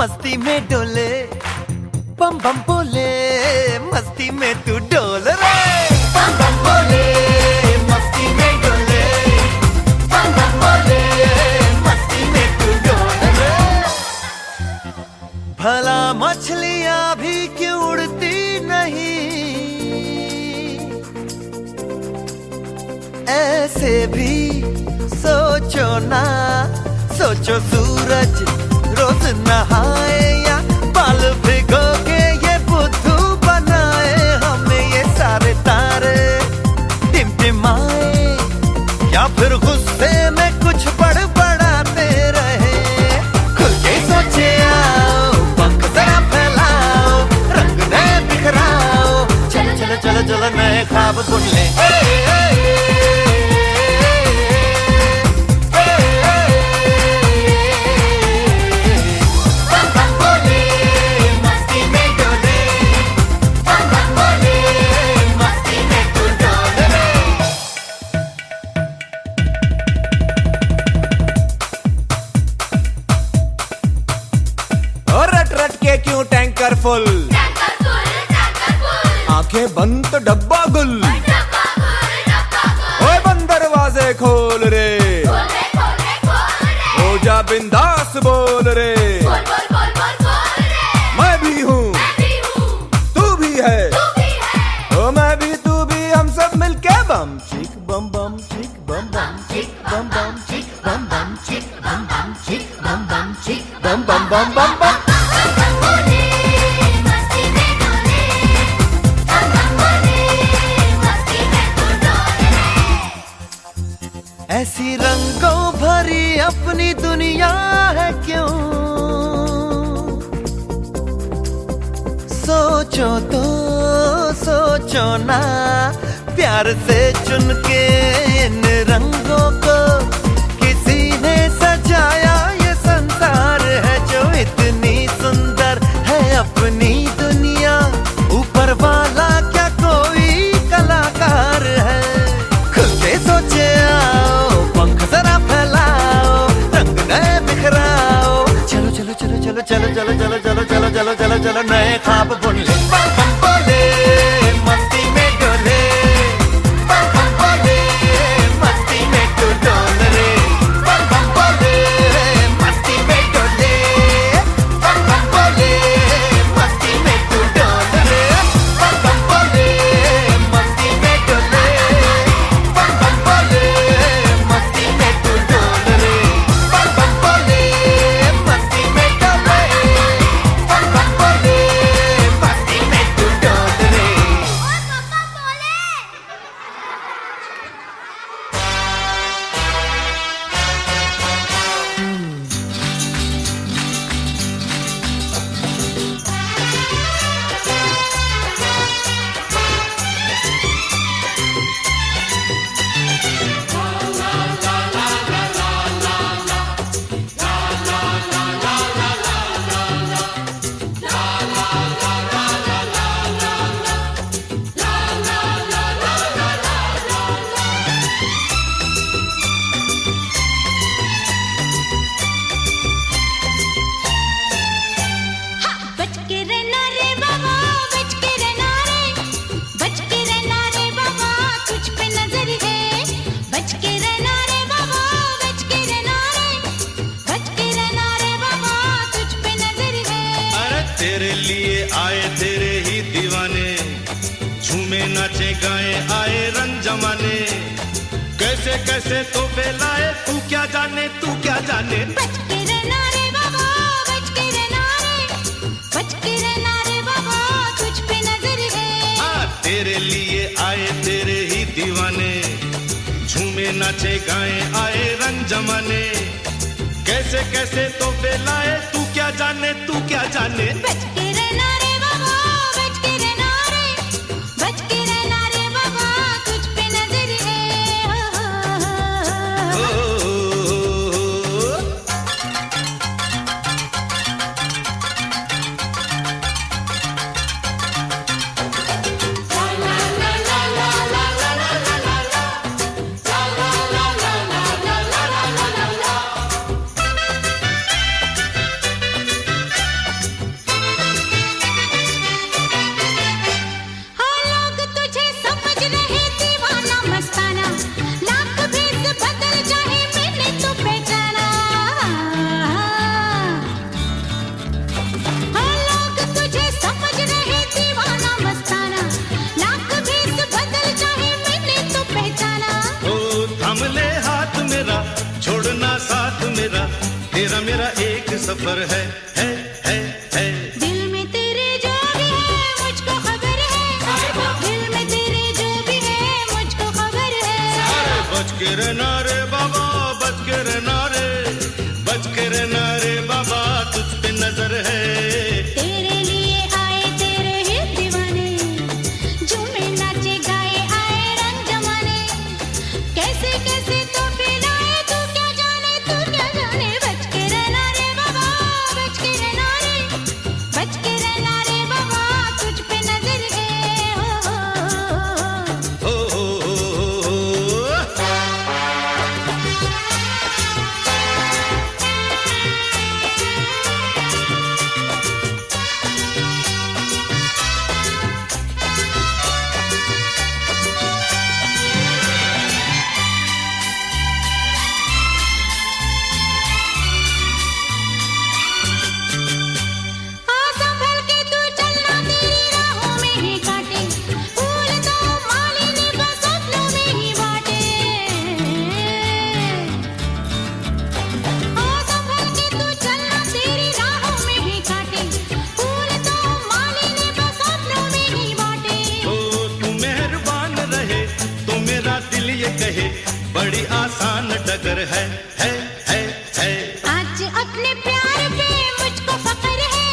मस्ती में डोले बम बम बोले मस्ती में तू डोल रे। बम बम बोले मस्ती में डोले बम बम बोले मस्ती में तू डोल रे। भला मछलियां भी क्यों उड़ती नहीं ऐसे भी सोचो ना। सोचो सूरज रोज नहाए या बाल भिगो के ये बुद्धू बनाए। हमें ये सारे तारे टिमटिमाए या फिर गुस्से में कुछ बड़बड़ाते रहे। खुल के सोचे आओ पंख जरा फैलाओ रंग नए बिखराओ। चलो चलो चलो चलो नए ख्वाब बुन ले। Bum bum फुल, आंखें बंद तो डब्बा गुल। ओए बंद दरवाजे खोल रे, हो जा बिंदास बोल रे। मैं भी हूँ, तू भी है, ओ मैं भी तू भी, हम सब मिलके बम चिक बम बम चिक बम बम चिक बम बम चिक बम बम चिक बम बम चिक बम बम चिक बम बम बम बम बम। ऐसी रंगों भरी अपनी दुनिया है क्यों, सोचो तो सोचो ना, प्यार से चुन के इन रंगों को किसी ने सजाया। ये संसार है जो इतनी सुंदर है अपनी दुनिया, ऊपर वाला क्या कोई कलाकार है। खुद से सोचे आओ, पंख जरा फैलाओ, रंग नए बिखराओ। चलो चलो चलो चलो चलो चलो चलो चलो चलो चलो चलो चलो नए ख्वाब बुन ले। बम बम बोले मस्ती में डोले, बम बम बोले मस्ती में तू डोल रे। बम बम बोले मस्ती में डोले, बम बम बोले मस्ती में तू डोल रे। बम बम बोले मस्ती में डोले, बम बम बोले मस्ती में तू डोल रे। बम बम बोले मस्ती में डोले, बम बम बोले मस्ती में तू डोल रे। बच के रहना रे बाबा, बच के रहना रे, बच के रहना रे बाबा, तुझ पे नजर है। बच के रहना रे बाबा, बच के रहना रे, बच के रहना रे बाबा, तुझ पे नजर है। अरे तेरे लिए आए तेरे ही दीवाने, झूमे नाचे गाए आए रंग जमाने। कैसे कैसे तो फैलाए तू क्या जाने, तू क्या जाने। बच के रहना रे बाबा, बच के रहना रे, बच के रहना रे बाबा, तुझ पे नजर है। हाँ तेरे लिए आए तेरे ही दीवाने, झूमे नाचे गाए आए रंग जमाने। कैसे कैसे तो फैलाए तू क्या जाने, तू क्या जाने। बच के रहना रे बाबा, बच के रहना रे, बच के रहना रे बाबा, तुझ पे नजर है। तेरा मेरा एक सफर है दिल में तेरे जो भी है मुझको खबर है, दिल में तेरे जो भी है मुझको खबर है। बच के रहना रे बाबा, बच के रहना रे, बच के रहना रे बाबा, तुझ पे नजर है। तेरे लिए आए तेरे ही दीवाने, झूमे नाचे गाए आए रंग जमाने। कैसे कैसे तो फिर आए तू क्या जाने, तू क्या जाने। बच के रहना रे बाबा, बच के रहना। टक्कर है। आज अपने प्यार पे मुझको फक्र है,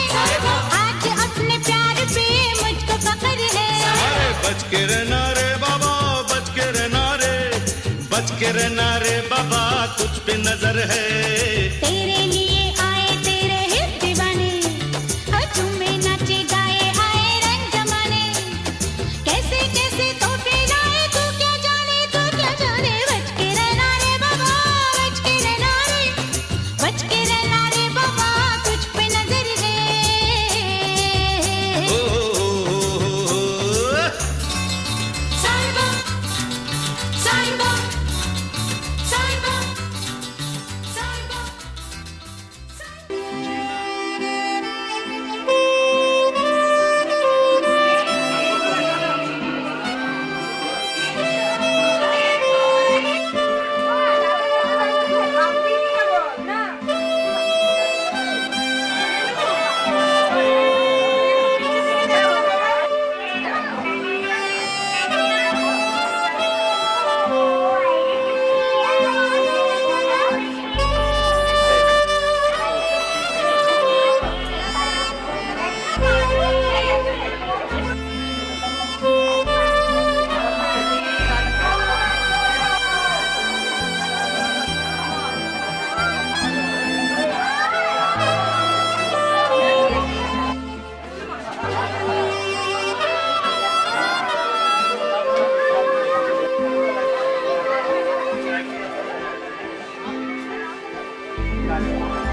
आज अपने प्यार पे मुझको फक्र है। अरे बच के रहना रे बाबा, बच के रहना रे, बच के रहना रे बाबा, तुझ पे नजर है। तेरे लिए आए तेरे ही दीवाने, झूमे नाचे गाए आए रंग जमाने। कैसे कैसे तोहफे लाए तू क्या जाने, तू क्या जाने। बच के रहना रे बाबा, बच के रहना रे, बच के रहना रे बाबा, तुझ पे नजर है। साहिबा साहिबा साहिबा साहिबा। Gracias.